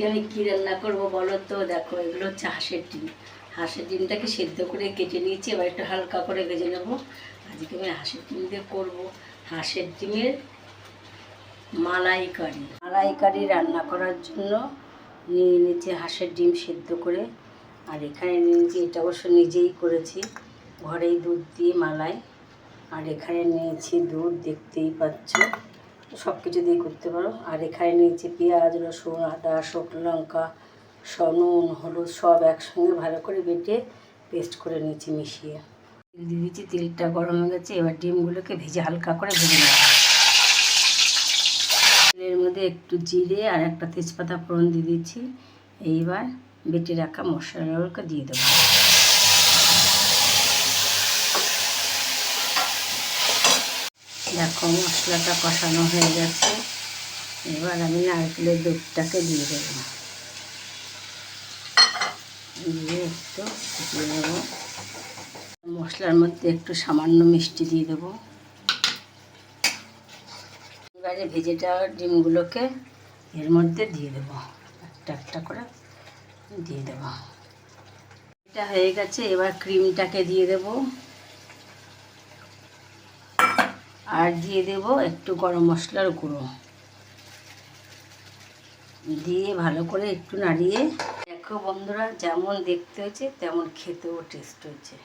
আজকে আমি কী রান্না করবো বলো তো? দেখো, এগুলো হচ্ছে হাঁসের ডিম। হাঁসের ডিমটাকে সেদ্ধ করে কেটে নিয়েছি, এবার একটু হালকা করে ভেজে নেবো। আজকে আমি হাঁসের ডিম দিয়ে করবো হাঁসের ডিমের মালাইকারি। মালাইকারি রান্না করার জন্য নিয়ে নিয়েছি হাঁসের ডিম সেদ্ধ করে। আর এখানে নিয়েছি, এটা অবশ্য নিজেই করেছি, ঘরেই দুধ দিয়ে মালাই। আর এখানে নিয়েছি দুধ, দেখতেই পাচ্ছ, সব কিছু দিয়ে করতে পারো। আর এখানে নিয়েছি পেঁয়াজ, রসুন, আদা, শুকনো লঙ্কা, নুন, হলুদ সব একসঙ্গে ভালো করে বেটে পেস্ট করে নিয়েছি মিশিয়ে। তেল দিয়ে দিচ্ছি, তেলটা গরম হয়ে গেছে। এবার ডিমগুলোকে ভেজে হালকা করে ভেজে নেব। তেলের মধ্যে একটু জিরে আর একটা তেজপাতা ফোড়ন দিয়ে দিচ্ছি। এইবার বেটে রাখা মশলাগুলোকে দিয়ে দেবো। দেখো, মশলাটা কষানো হয়ে গেছে। এবার আমি নারকেলের দুধটাকে দিয়ে দেবো, দিয়ে একটু ফুটিয়ে নেব। মশলার মধ্যে একটু সামান্য মিষ্টি দিয়ে দেবো। এবারে ভেজে দেওয়া ডিমগুলোকে এর মধ্যে দিয়ে দেবো, একটা একটা করে দিয়ে দেবো। এটা হয়ে গেছে। এবার ক্রিমটাকে দিয়ে দেব, আর দিয়ে দেব একটু গরম মশলার গুঁড়ো, দিয়ে ভালো করে একটু নাড়িয়ে। দেখো বন্ধুরা, যেমন দেখতে হয়েছে তেমন খেতেও টেস্ট হয়েছে।